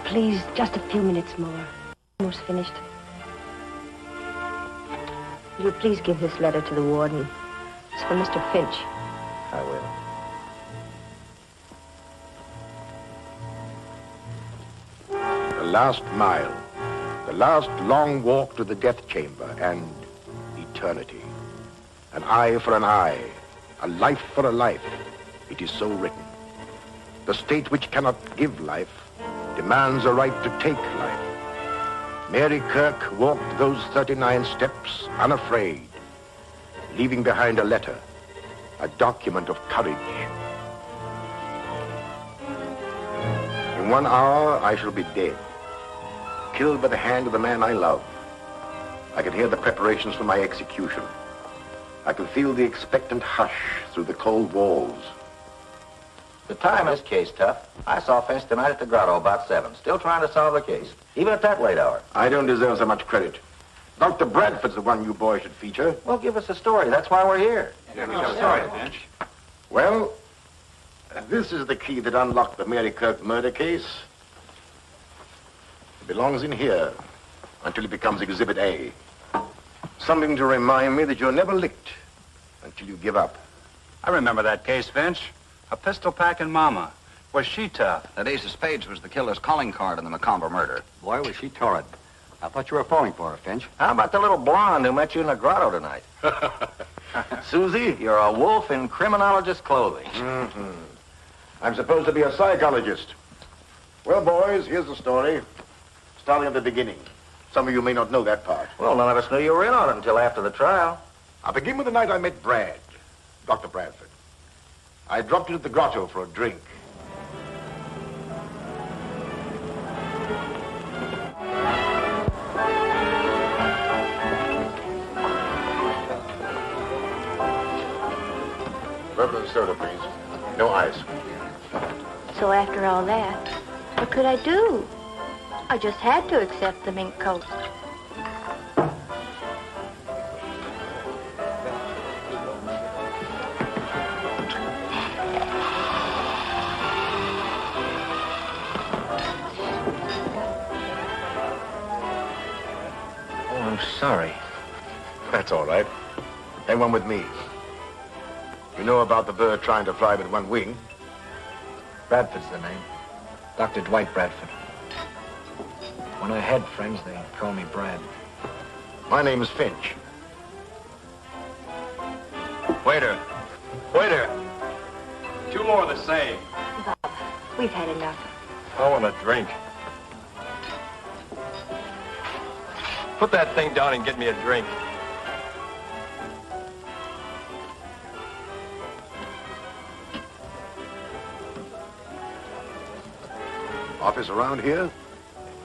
please, just a few minutes more. Almost finished. Will you please give this letter to the warden? It's for Mr. Finch. I will. The last mile. The last long walk to the death chamber and eternity. An eye for an eye. A life for a life. It is so written. The state which cannot give life demands a right to take life. Mary Kirk walked those 39 steps unafraid, leaving behind a letter, a document of courage. In 1 hour, I shall be dead, killed by the hand of the man I love. I can hear the preparations for my execution. I can feel the expectant hush through the cold walls. The time in this case, Tough. I saw Finch tonight at the grotto about 7, still trying to solve the case, even at that late hour. I don't deserve so much credit. Dr. Bradford's the one you boys should feature. Well, give us a story. That's why we're here. Sorry, Finch. Well, this is the key that unlocked the Mary Kirk murder case. It belongs in here until it becomes Exhibit A. Something to remind me that you're never licked until you give up. I remember that case, Finch. A pistol packing mama. Was she tough? That ace of spades was the killer's calling card in the Macomber murder. Boy, was she torrid. I thought you were falling for her, Finch. How about the little blonde who met you in the grotto tonight? Suzy, you're a wolf in criminologist clothing. Mm-hmm. I'm supposed to be a psychologist. Well, boys, here's the story. Starting at the beginning. Some of you may not know that part. Well, none of us knew you were in on it until after the trial. I'll begin with the night I met Dr. Bradford. I dropped into the grotto for a drink. Bourbon and soda, please. No ice. So after all that, what could I do? I just had to accept the mink coat. Sorry. That's all right. Hang on with me. You know about the bird trying to fly with one wing? Bradford's the name. Dr. Dwight Bradford. When I had friends, they called me Brad. My name is Finch. Waiter. Waiter. 2 more of the same. Bob, we've had enough. I want a drink. Put that thing down and get me a drink. Office around here?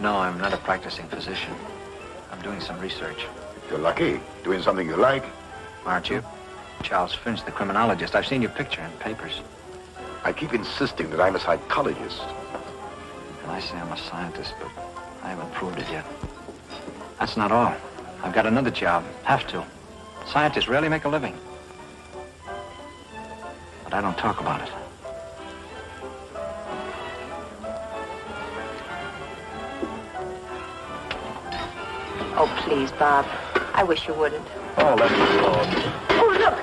No, I'm not a practicing physician. I'm doing some research. You're lucky. Doing something you like. Aren't you? Charles Finch, the criminologist. I've seen your picture in papers. I keep insisting that I'm a psychologist. And I say I'm a scientist, but I haven't proved it yet. That's not all. I've got another job. Have to. Scientists rarely make a living. But I don't talk about it. Oh, please, Bob. I wish you wouldn't. Oh, let me alone. Oh, look!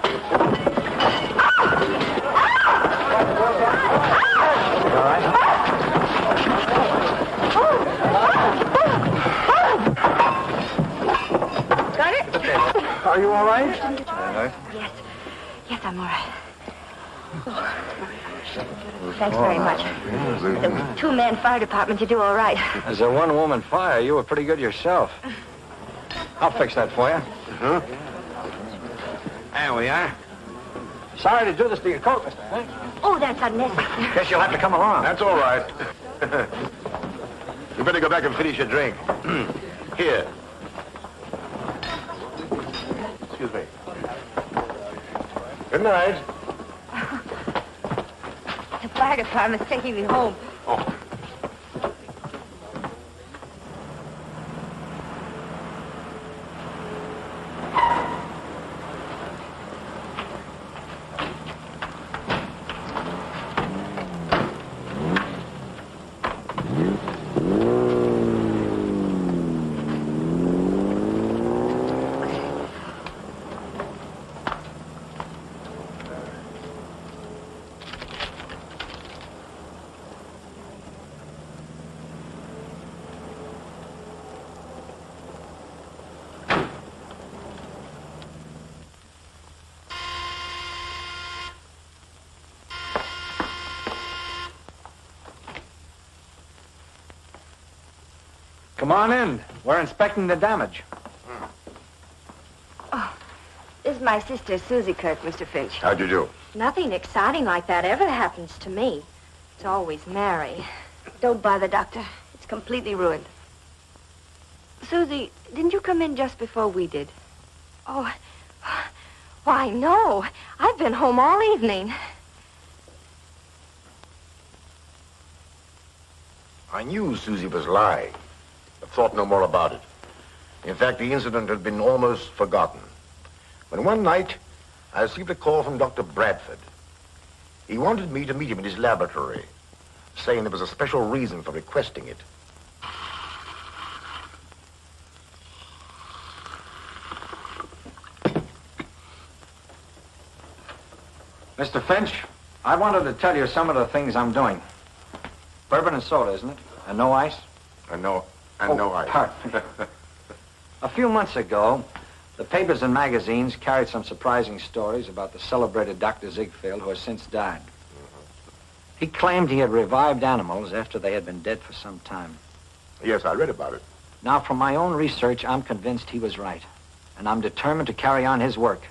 All right? Got it? Are you all right? Yes. Yes, I'm all right. Thanks very much. The 2-man fire department, you do all right. As a one-woman fire, you were pretty good yourself. I'll fix that for you. There we are. Sorry to do this to your coat, Mr. Finch. Oh, that's unnecessary. Guess you'll have to come along. That's all right. You better go back and finish your drink. Here. Excuse me. Good night. The fire department's taking me home. Oh. Come on in. We're inspecting the damage. Oh, this is my sister, Suzy Kirk, Mr. Finch. How'd you do? Nothing exciting like that ever happens to me. It's always Mary. Don't bother, Doctor. It's completely ruined. Suzy, didn't you come in just before we did? Oh, why, no. I've been home all evening. I knew Suzy was lying, but thought no more about it. In fact, the incident had been almost forgotten. When one night, I received a call from Dr. Bradford. He wanted me to meet him in his laboratory, saying there was a special reason for requesting it. Mr. Finch, I wanted to tell you some of the things I'm doing. Bourbon and soda, isn't it? And no ice? No ice. Pardon me. A few months ago, the papers and magazines carried some surprising stories about the celebrated Dr. Ziegfeld, who has since died. He claimed he had revived animals after they had been dead for some time. Yes, I read about it. Now, from my own research, I'm convinced he was right. And I'm determined to carry on his work.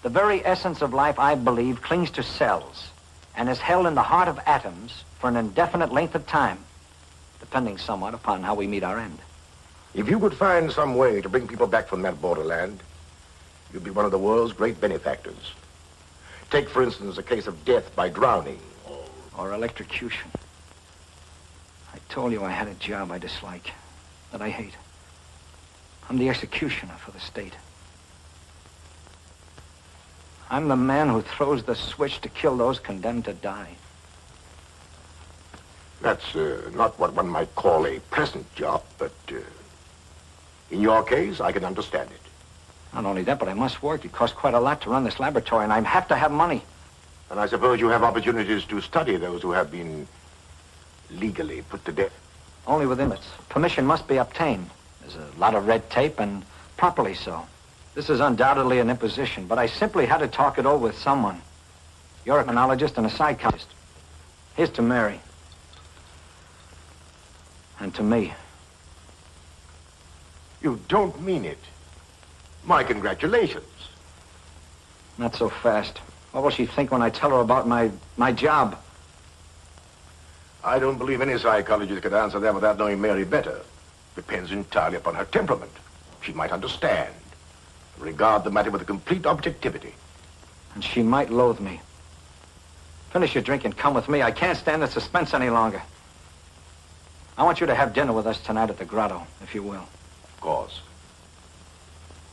The very essence of life, I believe, clings to cells and is held in the heart of atoms for an indefinite length of time, depending somewhat upon how we meet our end. If you could find some way to bring people back from that borderland, you'd be one of the world's great benefactors. Take, for instance, a case of death by drowning. Or electrocution. I told you I had a job I dislike, that I hate. I'm the executioner for the state. I'm the man who throws the switch to kill those condemned to die. That's not what one might call a pleasant job, but in your case, I can understand it. Not only that, but I must work. It costs quite a lot to run this laboratory, and I have to have money. And I suppose you have opportunities to study those who have been legally put to death. Only with limits. Permission must be obtained. There's a lot of red tape, and properly so. This is undoubtedly an imposition, but I simply had to talk it over with someone. You're a criminologist and a psychologist. Here's to Mary. And to me. You don't mean it. My congratulations. Not so fast. What will she think when I tell her about my job? I don't believe any psychologist could answer that without knowing Mary better. Depends entirely upon her temperament. She might understand. Regard the matter with a complete objectivity. And she might loathe me. Finish your drink and come with me. I can't stand the suspense any longer. I want you to have dinner with us tonight at the grotto, if you will. Of course.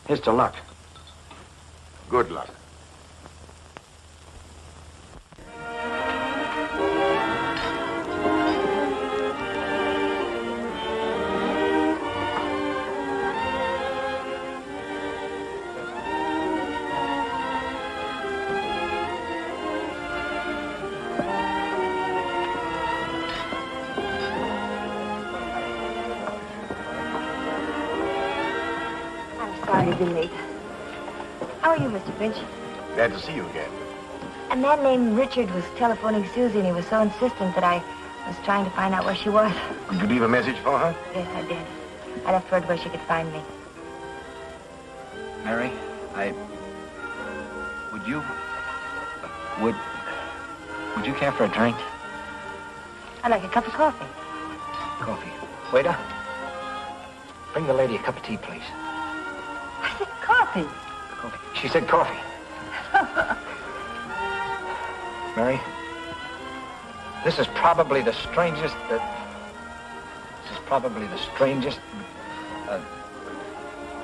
Here's to luck. Good luck. Sorry to be late. How are you, Mr. Finch? Glad to see you again. A man named Richard was telephoning Suzy, and he was so insistent that I was trying to find out where she was. Did you leave a message for her? Yes, I did. I left word where she could find me. Mary, Would you care for a drink? I'd like a cup of coffee. Coffee. Waiter, bring the lady a cup of tea, please. I said coffee. Coffee. She said coffee. Mary, this is probably the strangest...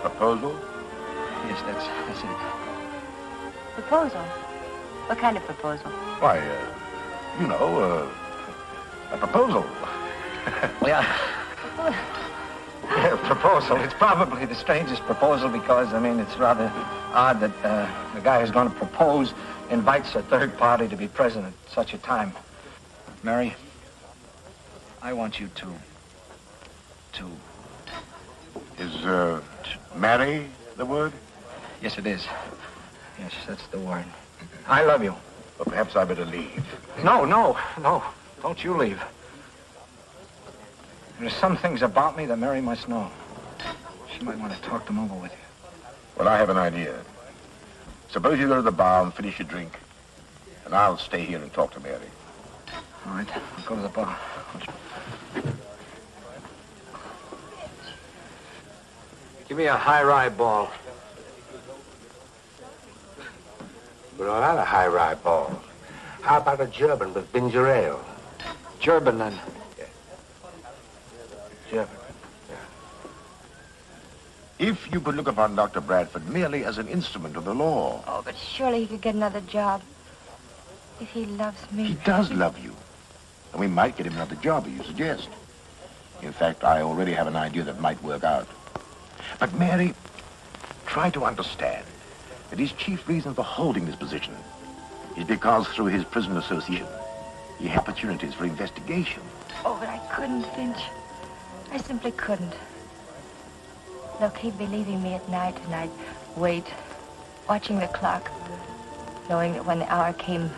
Proposal? Yes, that's it. Proposal? What kind of proposal? Why, a proposal. Yeah. Yeah, proposal. It's probably the strangest proposal because, it's rather odd that the guy who's going to propose invites a third party to be present at such a time. Mary, I want you to... Is, marry the word? Yes, it is. Yes, that's the word. I love you. Well, perhaps I better leave. No. Don't you leave. There's some things about me that Mary must know. She might want to talk them over with you. Well, I have an idea. Suppose you go to the bar and finish your drink, and I'll stay here and talk to Mary. All right, I'll go to the bar. Give me a high rye ball. But not a high rye ball. How about a German with ginger ale? German, then. Yeah. German. If you could look upon Dr. Bradford merely as an instrument of the law. Oh, but surely he could get another job. If he loves me. He does love you. And we might get him another job, as you suggest. In fact, I already have an idea that might work out. But, Mary, try to understand that his chief reason for holding this position is because through his prison association, he had opportunities for investigation. Oh, but I couldn't, Finch. I simply couldn't. Look, he'd be leaving me at night, and I'd wait, watching the clock, knowing that when the hour came,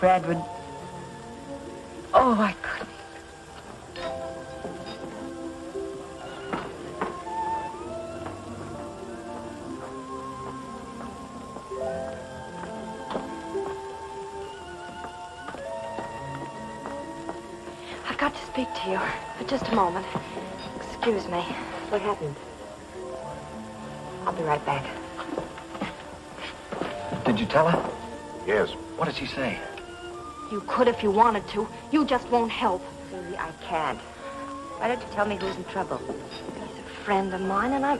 Brad would... Oh, I couldn't. I've got to speak to you for just a moment. Excuse me. What happened? I'll be right back. Did you tell her? Yes. What did she say? You could if you wanted to. You just won't help. Suzy, I can't. Why don't you tell me who's in trouble? He's a friend of mine, and I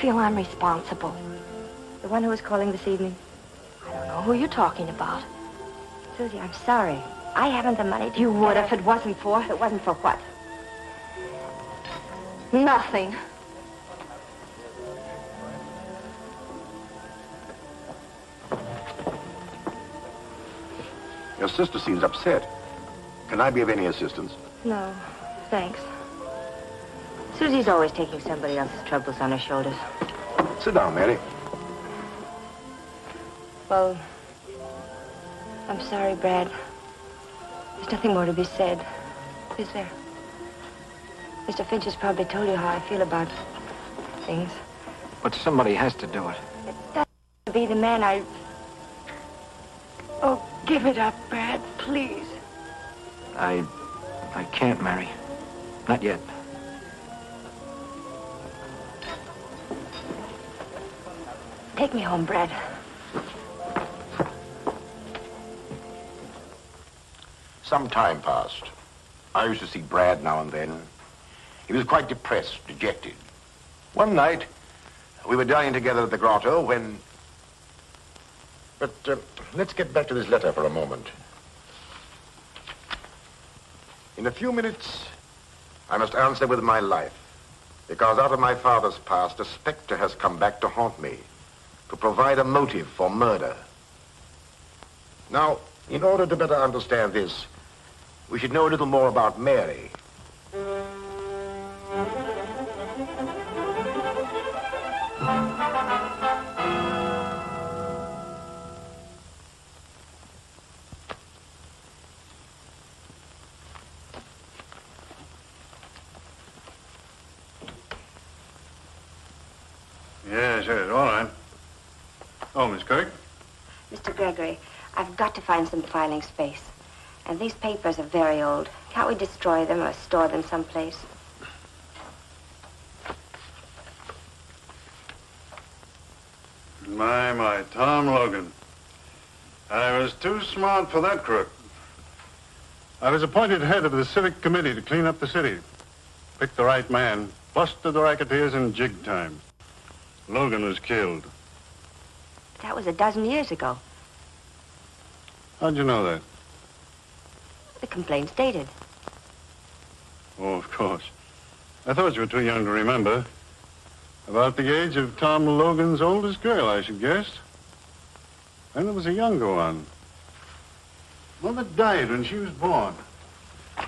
feel I'm responsible. The one who was calling this evening? I don't know who you're talking about. Suzy, I'm sorry. I haven't the money to... You would if it wasn't for... If it wasn't for what? Nothing. Your sister seems upset. Can I be of any assistance? No, thanks. Suzy's always taking somebody else's troubles on her shoulders. Sit down, Mary. Well, I'm sorry, Brad. There's nothing more to be said, is there? Mr. Finch has probably told you how I feel about things. But somebody has to do it. It doesn't be the man I... Oh, give it up, Brad, please. I can't, Mary. Not yet. Take me home, Brad. Some time passed. I used to see Brad now and then. He was quite depressed, dejected. One night, we were dining together at the grotto when... But let's get back to this letter for a moment. In a few minutes, I must answer with my life, because out of my father's past, a specter has come back to haunt me, to provide a motive for murder. Now, in order to better understand this, we should know a little more about Mary. Yes, all right. Oh, Miss Kirk? Mr. Gregory, I've got to find some filing space. And these papers are very old. Can't we destroy them or store them someplace? My, Tom Logan. I was too smart for that crook. I was appointed head of the civic committee to clean up the city. Picked the right man, busted the racketeers in jig time. Logan was killed. That was a dozen years ago. How'd you know that? The complaint's dated. Oh, of course. I thought you were too young to remember. About the age of Tom Logan's oldest girl, I should guess. Then there was a younger one. Mother died when she was born.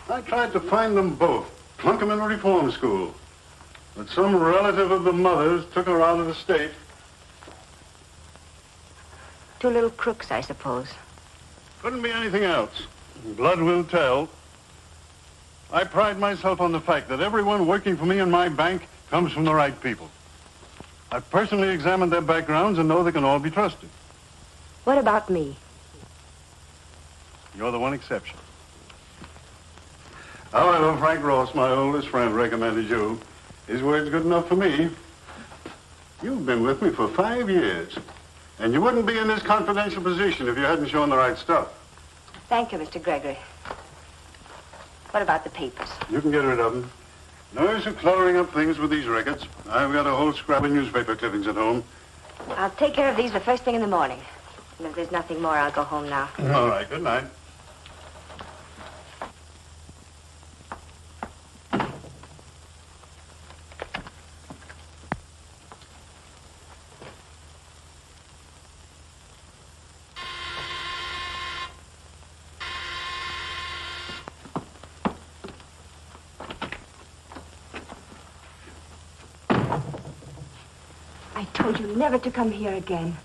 I tried to find them both, plunk them in a reform school. But some relative of the mother's took her out of the state. Two little crooks, I suppose. Couldn't be anything else. Blood will tell. I pride myself on the fact that everyone working for me in my bank comes from the right people. I've personally examined their backgrounds and know they can all be trusted. What about me? You're the one exception. However, Frank Ross, my oldest friend, recommended you. His word's good enough for me. You've been with me for 5 years, and you wouldn't be in this confidential position if you hadn't shown the right stuff. Thank you, Mr. Gregory. What about the papers? You can get rid of them. No use of cluttering up things with these records. I've got a whole scrap of newspaper clippings at home. I'll take care of these the first thing in the morning. And if there's nothing more, I'll go home now. All right, good night. I told you never to come here again.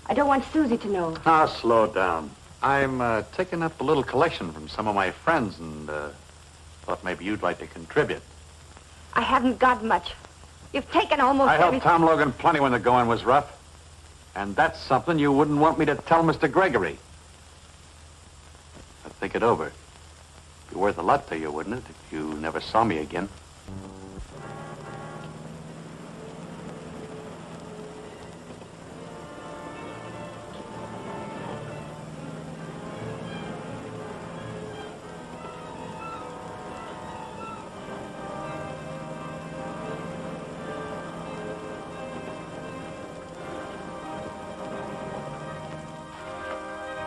I don't want Suzy to know. Now, slow down. I'm taking up a little collection from some of my friends and thought maybe you'd like to contribute. I haven't got much. You've taken almost I helped everything. Tom Logan plenty when the going was rough. And that's something you wouldn't want me to tell Mr. Gregory. But think it over. It'd be worth a lot to you, wouldn't it, if you never saw me again?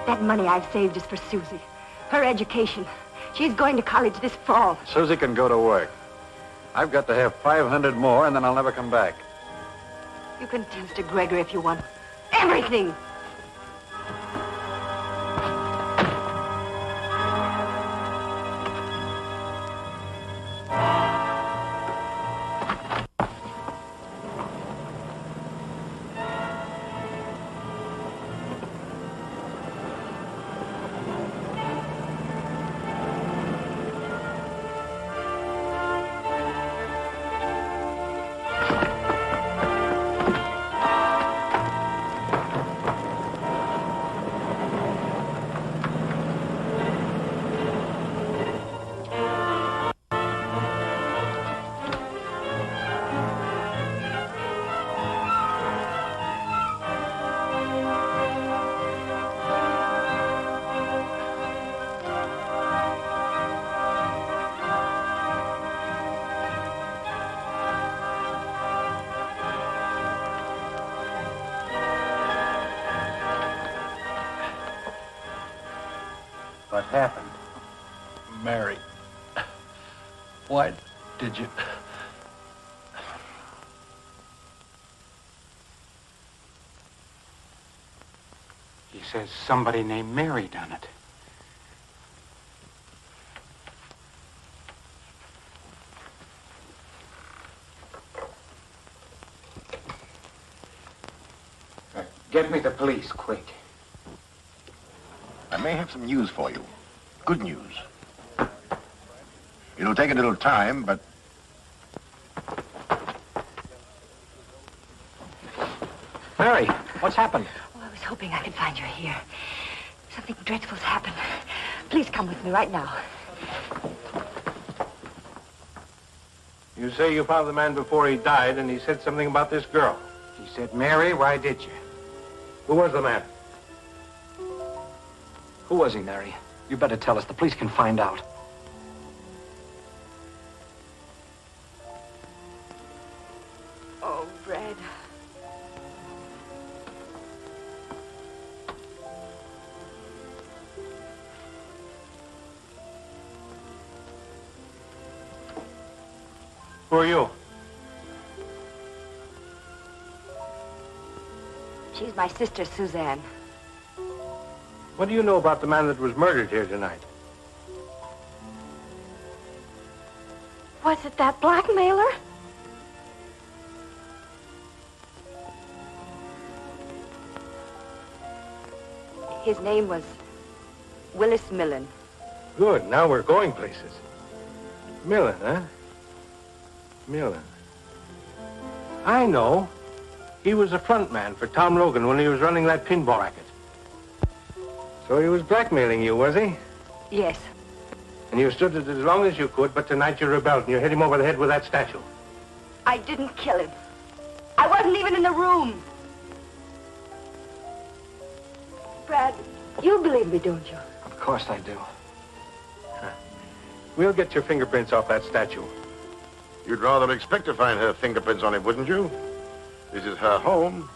That money I've saved is for Suzy. Her education. She's going to college this fall. Suzy can go to work. I've got to have 500 more, and then I'll never come back. You can tell Mr. Gregory if you want. Everything! What happened? Mary. Why did you... He says somebody named Mary done it. Get me the police, quick. I may have some news for you. Good news. It'll take a little time, but... Mary, what's happened? Oh, I was hoping I could find you here. Something dreadful's happened. Please come with me right now. You say you found the man before he died, and he said something about this girl. He said, Mary, why did you? Who was the man? Who was he, Mary? You better tell us. The police can find out. Oh, Brad. Who are you? She's my sister, Suzanne. What do you know about the man that was murdered here tonight? Was it that blackmailer? His name was Willis Millen. Good. Now we're going places. Millen, huh? Millen. I know. He was a front man for Tom Logan when he was running that pinball racket. So he was blackmailing you, was he? Yes. And you stood it as long as you could, but tonight you rebelled and you hit him over the head with that statue. I didn't kill him. I wasn't even in the room. Brad, you believe me, don't you? Of course I do. We'll get your fingerprints off that statue. You'd rather expect to find her fingerprints on it, wouldn't you? This is her home.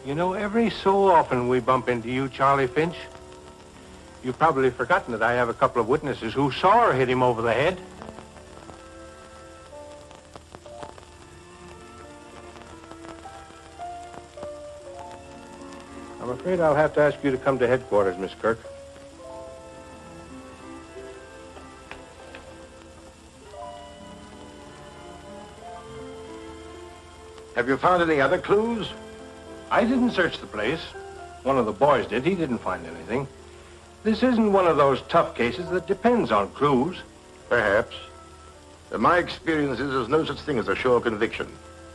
You know, every so often we bump into you, Charlie Finch. You've probably forgotten that I have a couple of witnesses who saw her hit him over the head. I'm afraid I'll have to ask you to come to headquarters, Miss Kirk. Have you found any other clues? I didn't search the place. One of the boys did. He didn't find anything. This isn't one of those tough cases that depends on clues. Perhaps. In my experience is there's no such thing as a sure conviction.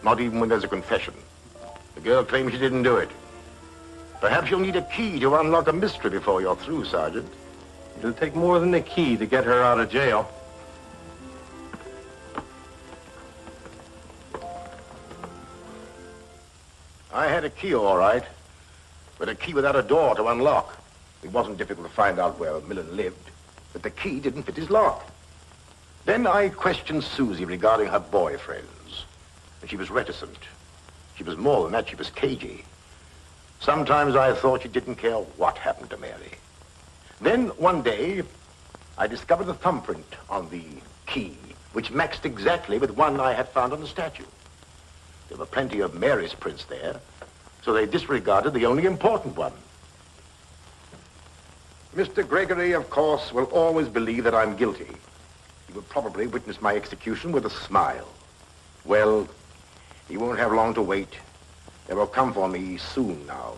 Not even when there's a confession. The girl claims she didn't do it. Perhaps you'll need a key to unlock a mystery before you're through, Sergeant. It'll take more than a key to get her out of jail. I had a key, all right, but a key without a door to unlock. It wasn't difficult to find out where Millen lived, but the key didn't fit his lock. Then I questioned Suzy regarding her boyfriends, and she was reticent. She was more than that, she was cagey. Sometimes I thought she didn't care what happened to Mary. Then, one day, I discovered a thumbprint on the key, which matched exactly with one I had found on the statue. There were plenty of Mary's prints there, so they disregarded the only important one. Mr. Gregory, of course, will always believe that I'm guilty. He will probably witness my execution with a smile. Well, he won't have long to wait. They will come for me soon now.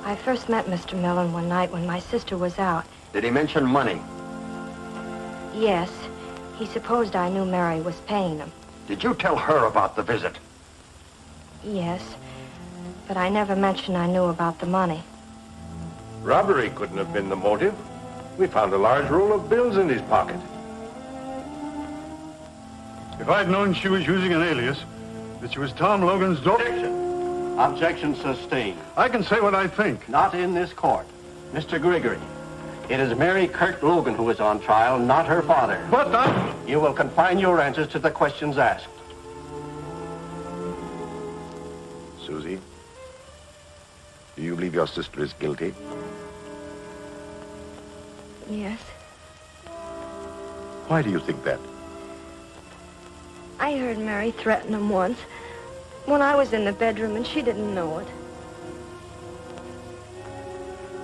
I first met Mr. Millen one night when my sister was out. Did he mention money? Yes. He supposed I knew Mary was paying him. Did you tell her about the visit? Yes. But I never mentioned I knew about the money. Robbery couldn't have been the motive. We found a large roll of bills in his pocket. If I'd known she was using an alias, that she was Tom Logan's daughter... Objection sustained. I can say what I think. Not in this court. Mr. Gregory, it is Mary Kirk Logan who is on trial, not her father. But You will confine your answers to the questions asked. Suzy, do you believe your sister is guilty? Yes. Why do you think that? I heard Mary threaten him once. When I was in the bedroom and she didn't know it.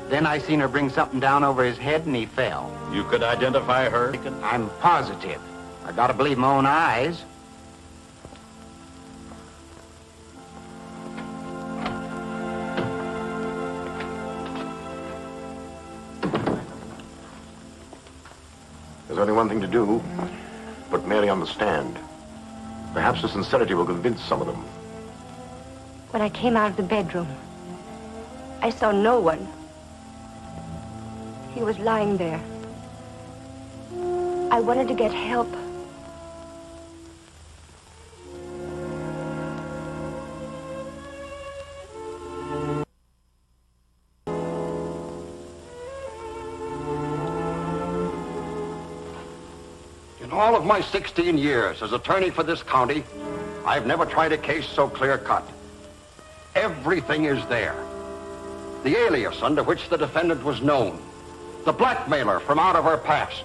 Then I seen her bring something down over his head and he fell. You could identify her? I'm positive. I gotta believe my own eyes. There's only one thing to do. Put Mary on the stand. Perhaps her sincerity will convince some of them. When I came out of the bedroom, I saw no one. He was lying there. I wanted to get help. In all of my 16 years as attorney for this county, I've never tried a case so clear-cut. Everything is there. The alias under which the defendant was known, the blackmailer from out of her past,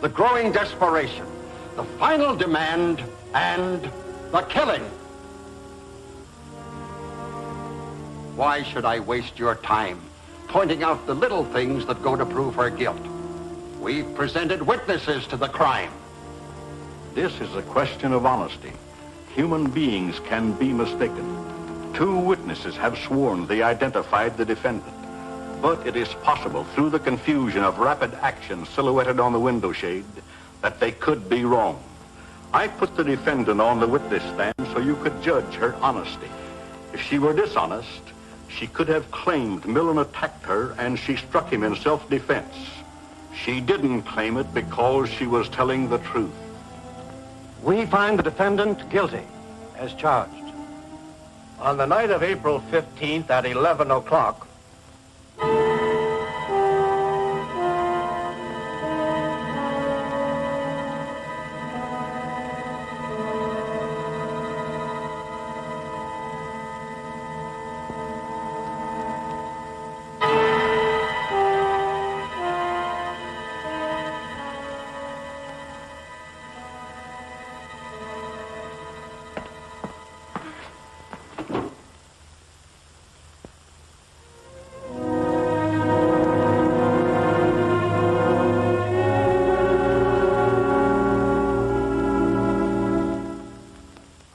the growing desperation, the final demand, and the killing. Why should I waste your time pointing out the little things that go to prove her guilt. We've presented witnesses to the crime. This is a question of honesty. Human beings can be mistaken. 2 witnesses have sworn they identified the defendant. But it is possible, through the confusion of rapid action silhouetted on the window shade, that they could be wrong. I put the defendant on the witness stand so you could judge her honesty. If she were dishonest, she could have claimed Millen attacked her and she struck him in self-defense. She didn't claim it because she was telling the truth. We find the defendant guilty, as charged. On the night of April 15th at 11 o'clock,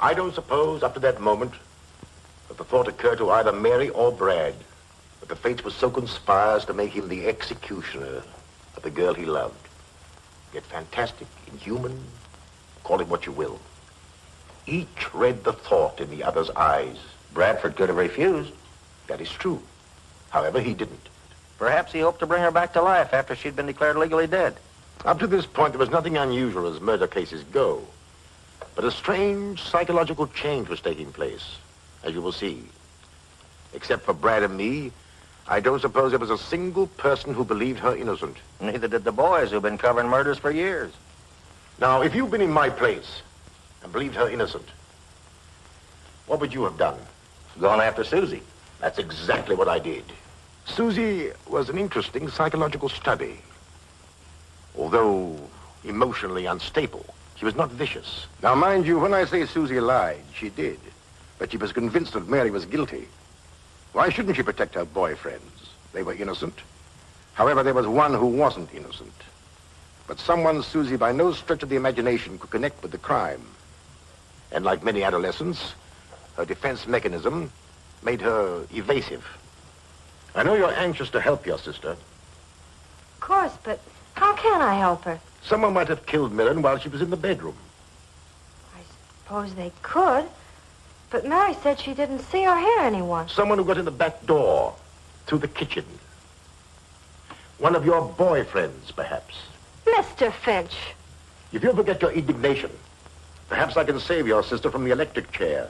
I don't suppose, up to that moment, that the thought occurred to either Mary or Brad that the fates were so conspired as to make him the executioner of the girl he loved. Yet fantastic, inhuman, call it what you will. Each read the thought in the other's eyes. Bradford could have refused. That is true. However, he didn't. Perhaps he hoped to bring her back to life after she'd been declared legally dead. Up to this point, there was nothing unusual as murder cases go. But a strange psychological change was taking place, as you will see. Except for Brad and me, I don't suppose there was a single person who believed her innocent. Neither did the boys who've been covering murders for years. Now, if you'd been in my place and believed her innocent, what would you have done? Gone after Suzy. That's exactly what I did. Suzy was an interesting psychological study. Although emotionally unstable, she was not vicious. Now, mind you, when I say Suzy lied, she did. But she was convinced that Mary was guilty. Why shouldn't she protect her boyfriends? They were innocent. However, there was one who wasn't innocent. But someone Suzy, by no stretch of the imagination, could connect with the crime. And like many adolescents, her defense mechanism made her evasive. I know you're anxious to help your sister. Of course, but how can I help her? Someone might have killed Millen while she was in the bedroom. I suppose they could. But Mary said she didn't see or hear anyone. Someone who got in the back door, through the kitchen. One of your boyfriends, perhaps. Mr. Finch. If you'll forget your indignation, perhaps I can save your sister from the electric chair.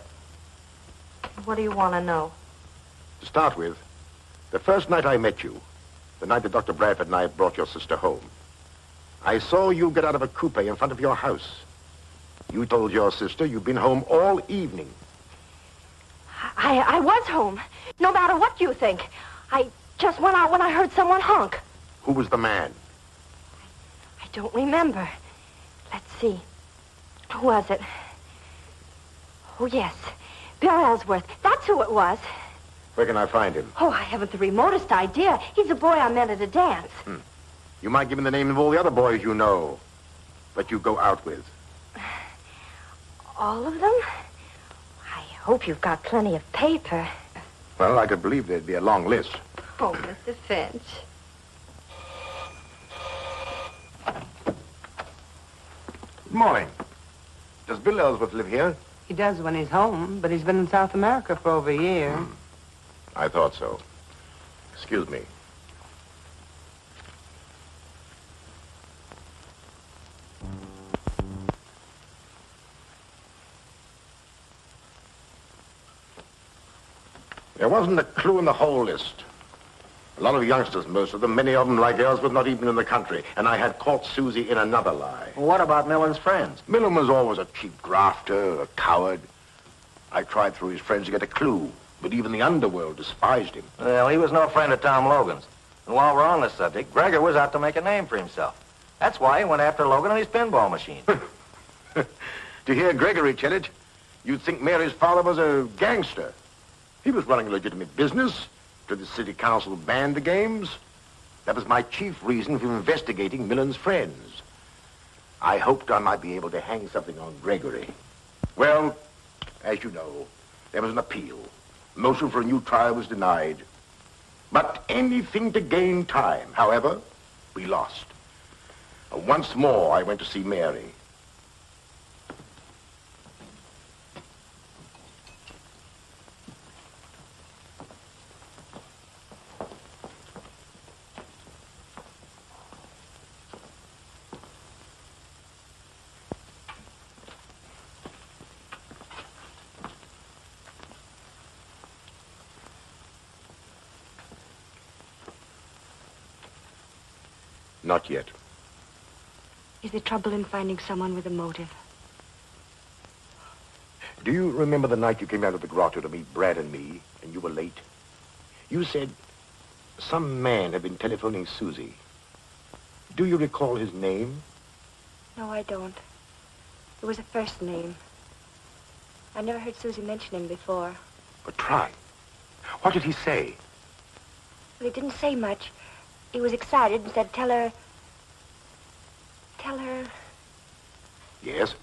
What do you want to know? To start with, the first night I met you, the night that Dr. Bradford and I brought your sister home, I saw you get out of a coupe in front of your house. You told your sister you'd been home all evening. I was home, no matter what you think. I just went out when I heard someone honk. Who was the man? I don't remember. Let's see. Who was it? Oh, yes. Bill Ellsworth. That's who it was. Where can I find him? Oh, I haven't the remotest idea. He's a boy I met at a dance. You might give him the name of all the other boys you know, that you go out with. All of them? I hope you've got plenty of paper. Well, I could believe there'd be a long list. Oh, Mr. Finch. Good morning. Does Bill Ellsworth live here? He does when he's home, but he's been in South America for over a year. I thought so. Excuse me. There wasn't a clue in the whole list. A lot of youngsters, most of them, many of them like Ellsworth, not even in the country. And I had caught Suzy in another lie. What about Millen's friends? Millen was always a cheap grafter, a coward. I tried through his friends to get a clue, but even the underworld despised him. Well, he was no friend of Tom Logan's. And while we're on the subject, Gregor was out to make a name for himself. That's why he went after Logan and his pinball machine. To hear Gregory tell it, you'd think Mary's father was a gangster. He was running a legitimate business, Did the city council ban the games? That was my chief reason for investigating Millen's friends. I hoped I might be able to hang something on Gregory. Well, as you know, there was an appeal. Motion for a new trial was denied. But anything to gain time. However, we lost. Once more, I went to see Mary. Not yet. Is there trouble in finding someone with a motive? Do you remember the night you came out of the grotto to meet Brad and me, and you were late? You said some man had been telephoning Suzy. Do you recall his name? No, I don't. It was a first name. I never heard Suzy mention him before. But try. What did he say? Well, he didn't say much. He was excited and said, tell her... Yes?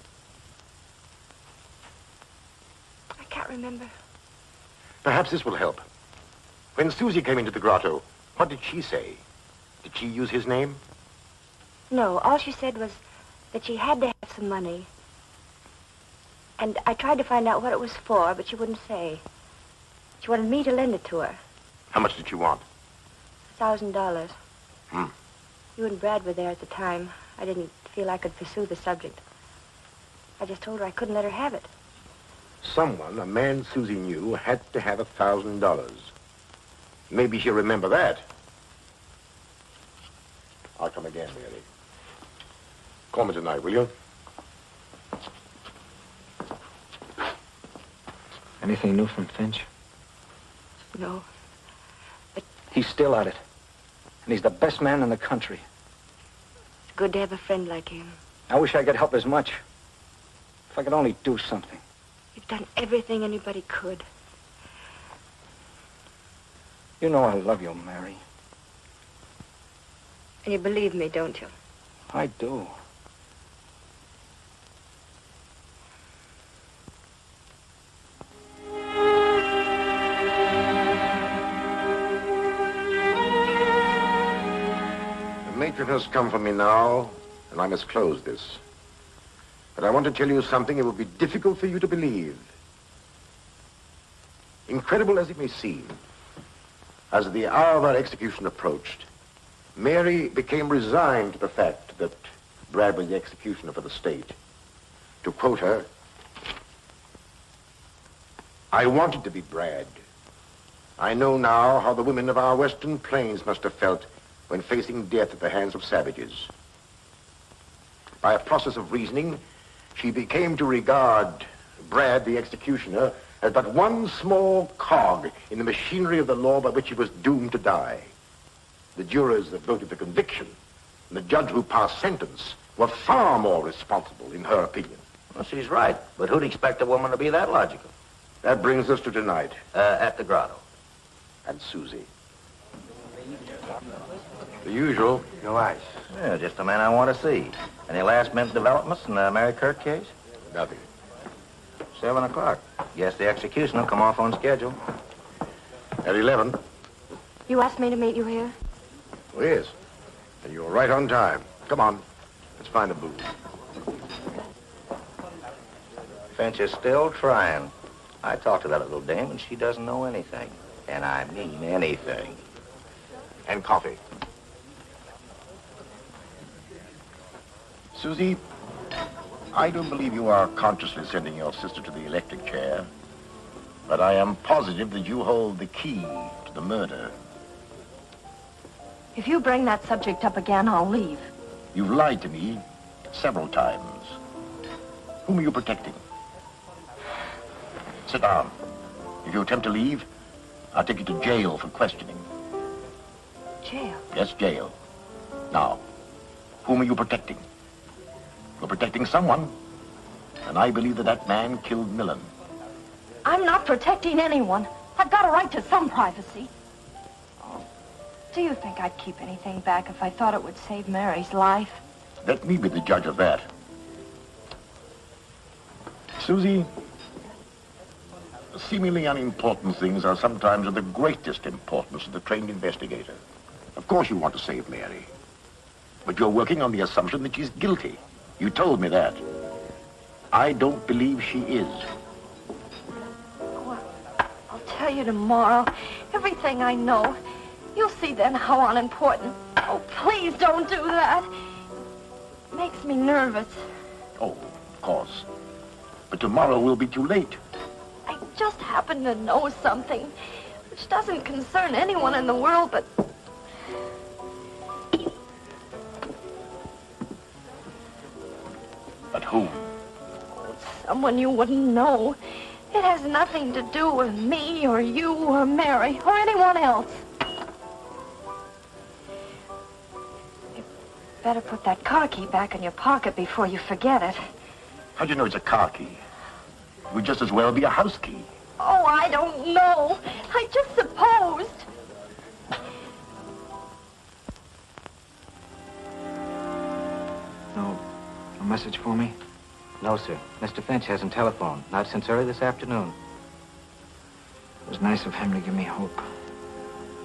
I can't remember. Perhaps this will help. When Suzy came into the grotto, what did she say? Did she use his name? No, all she said was that she had to have some money. And I tried to find out what it was for, but she wouldn't say. She wanted me to lend it to her. How much did she want? $1,000. Hmm. You and Brad were there at the time. I didn't feel I could pursue the subject. I just told her I couldn't let her have it. Someone, a man Suzy knew, had to have $1,000. Maybe she'll remember that. I'll come again, Mary. Call me tonight, will you? Anything new from Finch? No. But He's still at it. And he's the best man in the country. it's good to have a friend like him. I wish I could help as much. If I could only do something. You've done everything anybody could. You know I love you, Mary. And you believe me, don't you? I do. The matron has come for me now, and I must close this. But I want to tell you something it will be difficult for you to believe. Incredible as it may seem, as the hour of our execution approached, Mary became resigned to the fact that Brad was the executioner for the state. To quote her, "I wanted to be Brad. I know now how the women of our western plains must have felt when facing death at the hands of savages." By a process of reasoning, she became to regard Brad, the executioner, as but one small cog in the machinery of the law by which he was doomed to die. The jurors that voted for conviction and the judge who passed sentence were far more responsible, in her opinion. Well, she's right, but who'd expect a woman to be that logical? That brings us to tonight. At the grotto. And Suzy. The usual. No ice. Yeah, just the man I want to see. Any last-minute developments in the Mary Kirk case? Nothing. 7 o'clock. Guess the execution will come off on schedule. At 11. You asked me to meet you here? Oh, yes. And you're right on time. Come on. Let's find a booth. Finch is still trying. I talked to that little dame, and she doesn't know anything. And I mean anything. And coffee. Suzy, I don't believe you are consciously sending your sister to the electric chair, but I am positive that you hold the key to the murder. If you bring that subject up again, I'll leave. You've lied to me several times. Whom are you protecting? Sit down. If you attempt to leave, I'll take you to jail for questioning. Jail? Yes, jail. Now, whom are you protecting? You're protecting someone, and I believe that that man killed Millen. I'm not protecting anyone. I've got a right to some privacy. Do you think I'd keep anything back if I thought it would save Mary's life? Let me be the judge of that. Suzy, seemingly unimportant things are sometimes of the greatest importance to the trained investigator. Of course you want to save Mary, but you're working on the assumption that she's guilty. You told me that. I don't believe she is. Oh, I'll tell you tomorrow. Everything I know. You'll see then how unimportant. Oh, please don't do that. It makes me nervous. Oh, of course. But tomorrow will be too late. I just happen to know something which doesn't concern anyone in the world but... But whom? Someone you wouldn't know. It has nothing to do with me or you or Mary or anyone else. You better put that car key back in your pocket before you forget it. How do you know it's a car key? It would just as well be a house key. Oh, I don't know. I just supposed. No message for me? No, sir. Mr. Finch hasn't telephoned. Not since early this afternoon. It was nice of him to give me hope.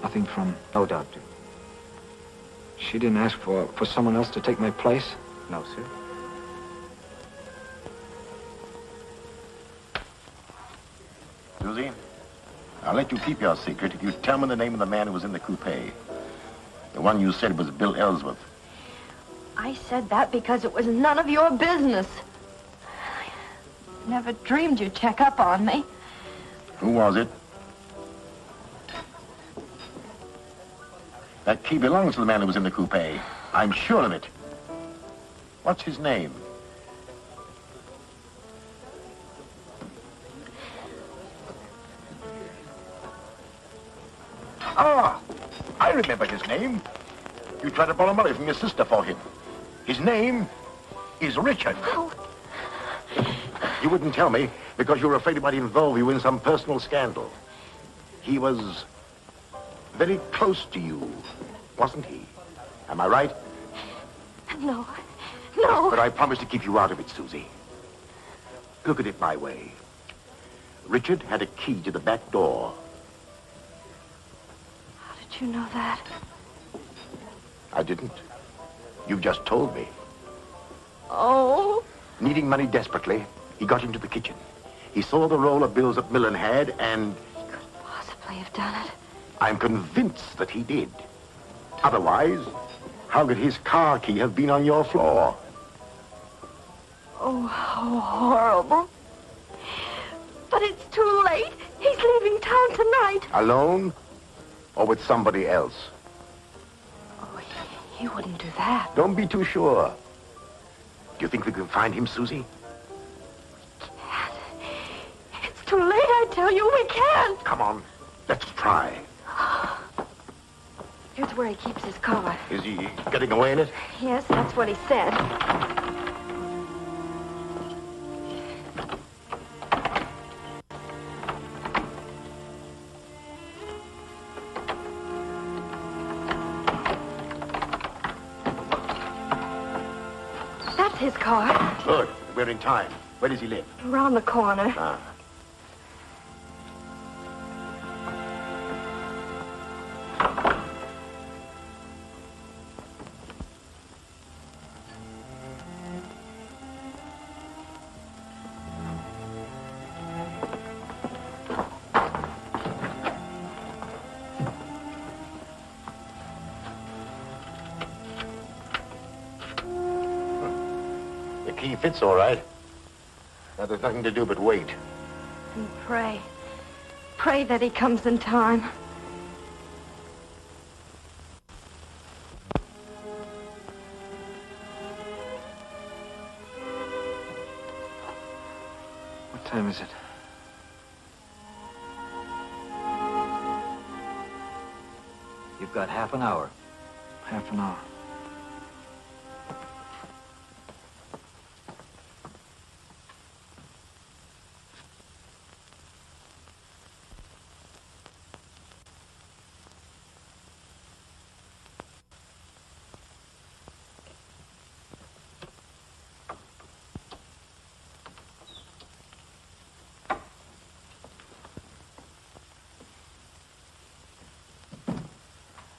Nothing from... No, Doctor. She didn't ask for someone else to take my place? No, sir. Suzy, I'll let you keep your secret if you tell me the name of the man who was in the coupe. The one you said was Bill Ellsworth. I said that because it was none of your business. I never dreamed you'd check up on me. Who was it? That key belongs to the man who was in the coupe. I'm sure of it. What's his name? Ah, I remember his name. You tried to borrow money from your sister for him. His name is Richard. Oh. You wouldn't tell me because you were afraid he might involve you in some personal scandal. He was very close to you, wasn't he? Am I right? No. No. But I promise to keep you out of it, Suzy. Look at it my way. Richard had a key to the back door. How did you know that? I didn't. You just told me. Oh. Needing money desperately, he got into the kitchen. He saw the roll of bills that Millen had, and... He couldn't possibly have done it. I'm convinced that he did. Otherwise, how could his car key have been on your floor? Oh, how horrible. But it's too late. He's leaving town tonight. Alone? Or with somebody else? Oh, he wouldn't do that. Don't be too sure. Do you think we can find him, Suzy? Can't. It's too late, I tell you. We can't. Come on. Let's try. Here's where he keeps his car. Is he getting away in it? Yes, that's what he said. That's his car. Good. We're in time. Where does he live? Around the corner. Ah. He fits all right. Now, there's nothing to do but wait. And pray. Pray that he comes in time. What time is it? You've got half an hour. Half an hour.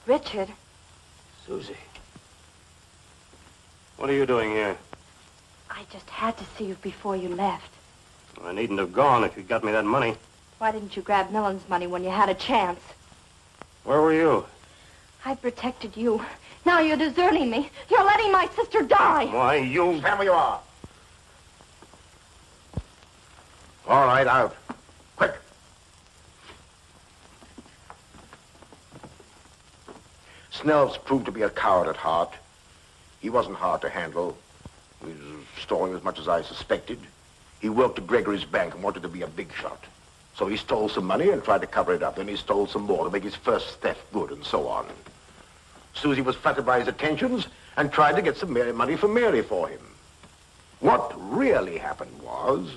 Richard. Suzy. What are you doing here? I just had to see you before you left. I needn't have gone if you'd got me that money. Why didn't you grab Millen's money when you had a chance? Where were you? I protected you. Now you're deserting me. You're letting my sister die. Why, you... Stand where you are. All right, out. Quick. Snell's proved to be a coward at heart. He wasn't hard to handle. He was stalling as much as I suspected. He worked at Gregory's bank and wanted to be a big shot. So he stole some money and tried to cover it up. Then he stole some more to make his first theft good, and so on. Suzy was flattered by his attentions and tried to get some money from Mary for him. What really happened was...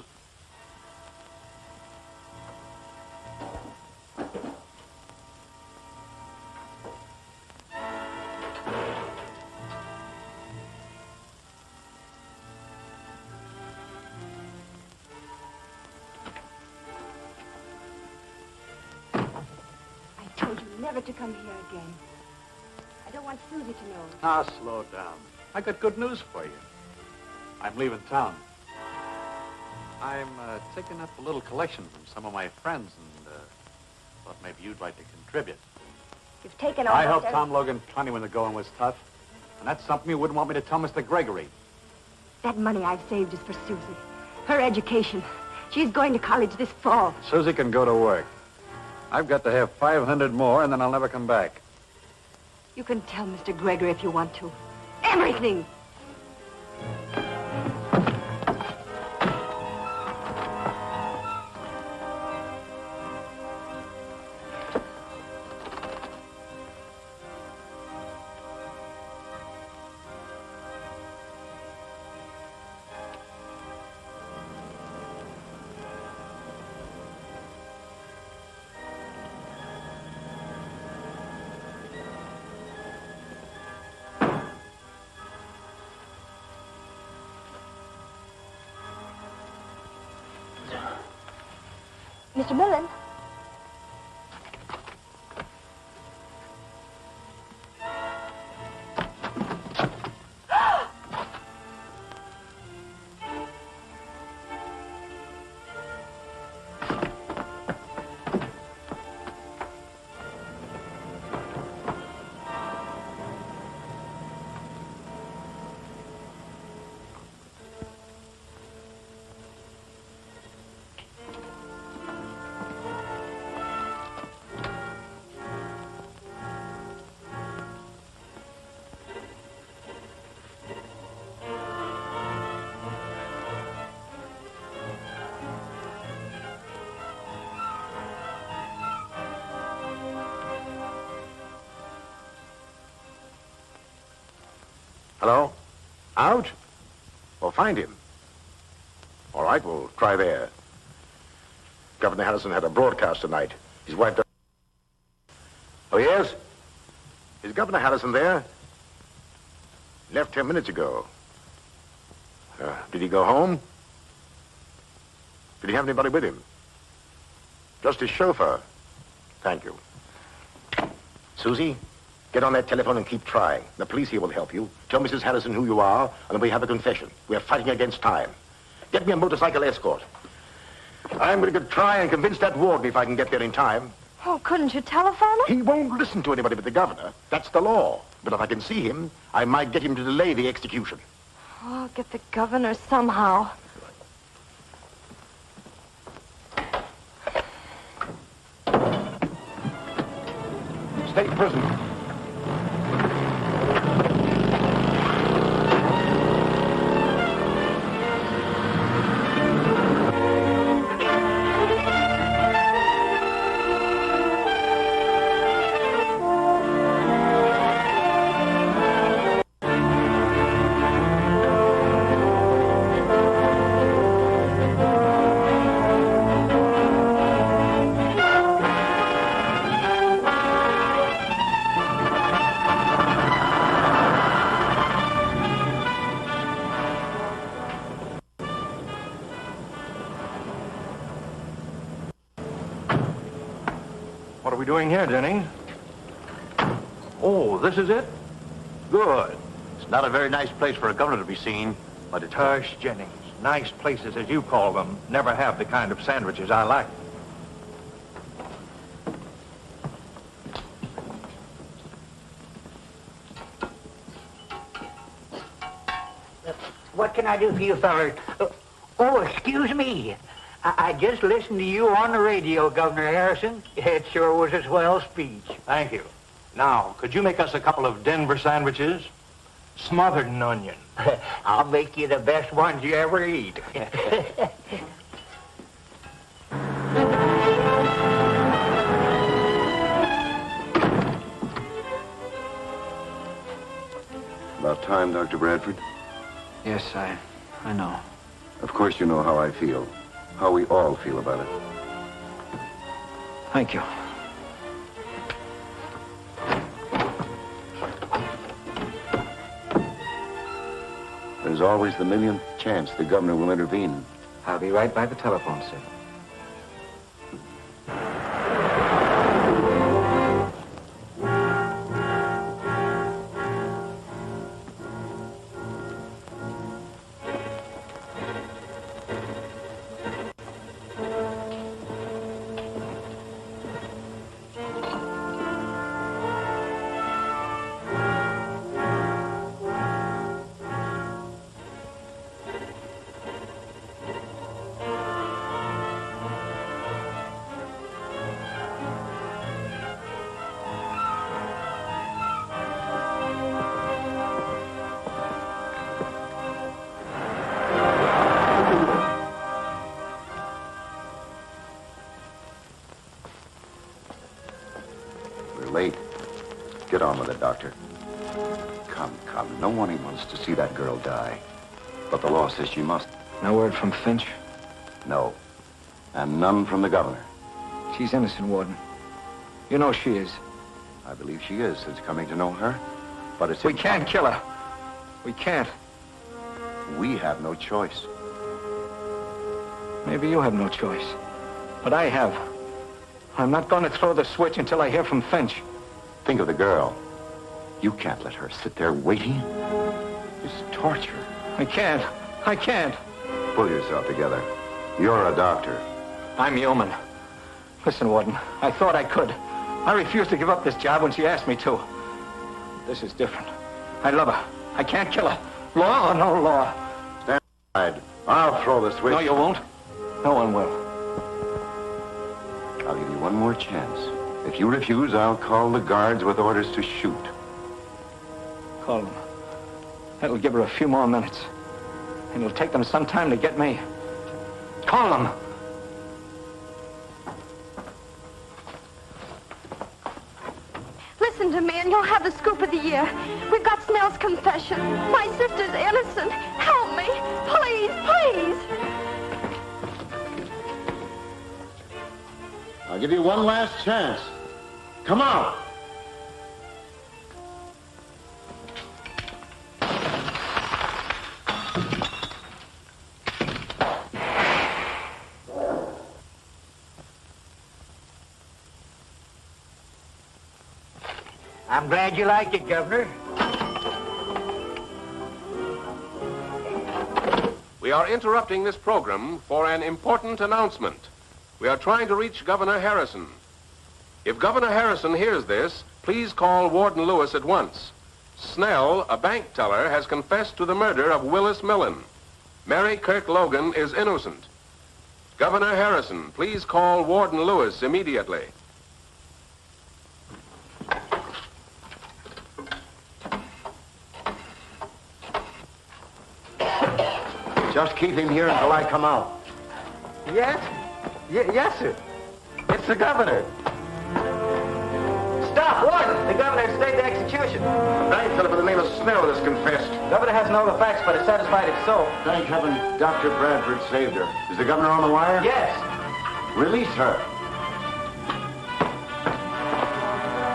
I told you never to come here again. I don't want Suzy to know. Now, slow down. I got good news for you. I'm leaving town. I'm taking up a little collection from some of my friends, and thought maybe you'd like to contribute. You've taken I almost helped Tom Logan plenty when the going was tough, and that's something you wouldn't want me to tell Mr. Gregory. That money I've saved is for Suzy. Her education. She's going to college this fall. Suzy can go to work. I've got to have 500 more, and then I'll never come back. You can tell Mr. Gregory if you want to. Everything! Mr. Millen? Hello? Out? Well, find him. All right, we'll try there. Governor Harrison had a broadcast tonight. His wife... Oh, yes? Is Governor Harrison there? Left 10 minutes ago. Did he go home? Did he have anybody with him? Just his chauffeur. Thank you. Suzy, get on that telephone and keep trying. The police here will help you. Tell Mrs. Harrison who you are, and then we have a confession. We're fighting against time. Get me a motorcycle escort. I'm going to try and convince that warden if I can get there in time. Oh, couldn't you telephone him? He won't listen to anybody but the governor. That's the law. But if I can see him, I might get him to delay the execution. Oh, I'll get the governor somehow. State prison. What are we doing here, Denny? Oh, this is it? Good. It's not a very nice place for a governor to be seen, but it's... Hush, Jennings. Nice places, as you call them, never have the kind of sandwiches I like. What can I do for you fellas? Oh, excuse me. I just listened to you on the radio, Governor Harrison. It sure was a swell speech. Thank you. Now, could you make us a couple of Denver sandwiches? Smothered in onion. I'll make you the best ones you ever eat. About time, Dr. Bradford. Yes, I know. Of course you know how I feel. How we all feel about it. Thank you. There's always the millionth chance the governor will intervene. I'll be right by the telephone, sir. Late. Get on with it, Doctor. Come. No one wants to see that girl die. But the law says she must. No word from Finch? No. And none from the governor. She's innocent, Warden. You know she is. I believe she is, since coming to know her. But it's... We can't kill her. We can't. We have no choice. Maybe you have no choice. But I have. I'm not going to throw the switch until I hear from Finch. Think of the girl. You can't let her sit there waiting. It's torture. I can't. Pull yourself together. You're a doctor. I'm human. Listen, Warden, I thought I could. I refused to give up this job when she asked me to. This is different. I love her. I can't kill her. Law or no law. Stand aside. I'll throw the switch. No, you won't. No one will. I'll give you one more chance. If you refuse, I'll call the guards with orders to shoot. Call them. That'll give her a few more minutes. And it'll take them some time to get me. Call them. Listen to me and you'll have the scoop of the year. We've got Snell's confession. My sister's innocent. Help me. Please. I'll give you one last chance. Come out. I'm glad you like it, Governor. We are interrupting this program for an important announcement. We are trying to reach Governor Harrison. If Governor Harrison hears this, please call Warden Lewis at once. Snell, a bank teller, has confessed to the murder of Willis Millen. Mary Kirk Logan is innocent. Governor Harrison, please call Warden Lewis immediately. Just keep him here until I come out. Yes? Yes, sir. It's the governor. Stop, Warden! The governor stayed the execution. A bank teller by the name of Snell has confessed. The governor hasn't all the facts, but is satisfied if so. Thank heaven Dr. Bradford saved her. Is the governor on the wire? Yes. Release her.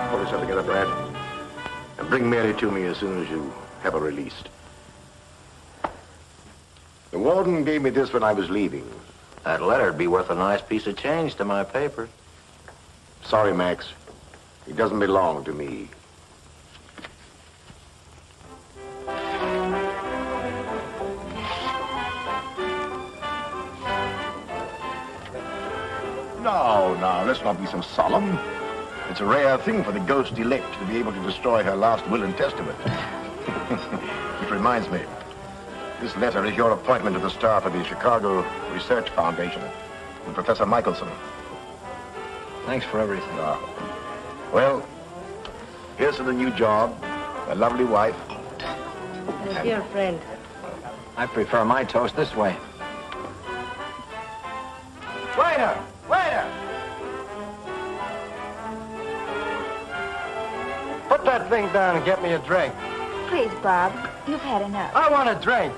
Pull yourself together, Brad. And bring Mary to me as soon as you have her released. The warden gave me this when I was leaving. That letter'd be worth a nice piece of change to my papers. Sorry, Max. It doesn't belong to me. Now, let's not be so solemn. It's a rare thing for the ghost elect to be able to destroy her last will and testament. It reminds me, this letter is your appointment to the staff of the Chicago Research Foundation with Professor Michelson. Thanks for everything. Well, here's to the new job, a lovely wife. And a dear friend. I prefer my toast this way. Waiter! Waiter! Put that thing down and get me a drink. Please, Bob, you've had enough. I want a drink.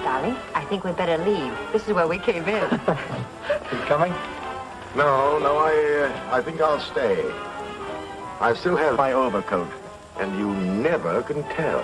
Darling, I think we'd better leave. This is where we came in. You coming? No, I think I'll stay. I still have my overcoat, and you never can tell.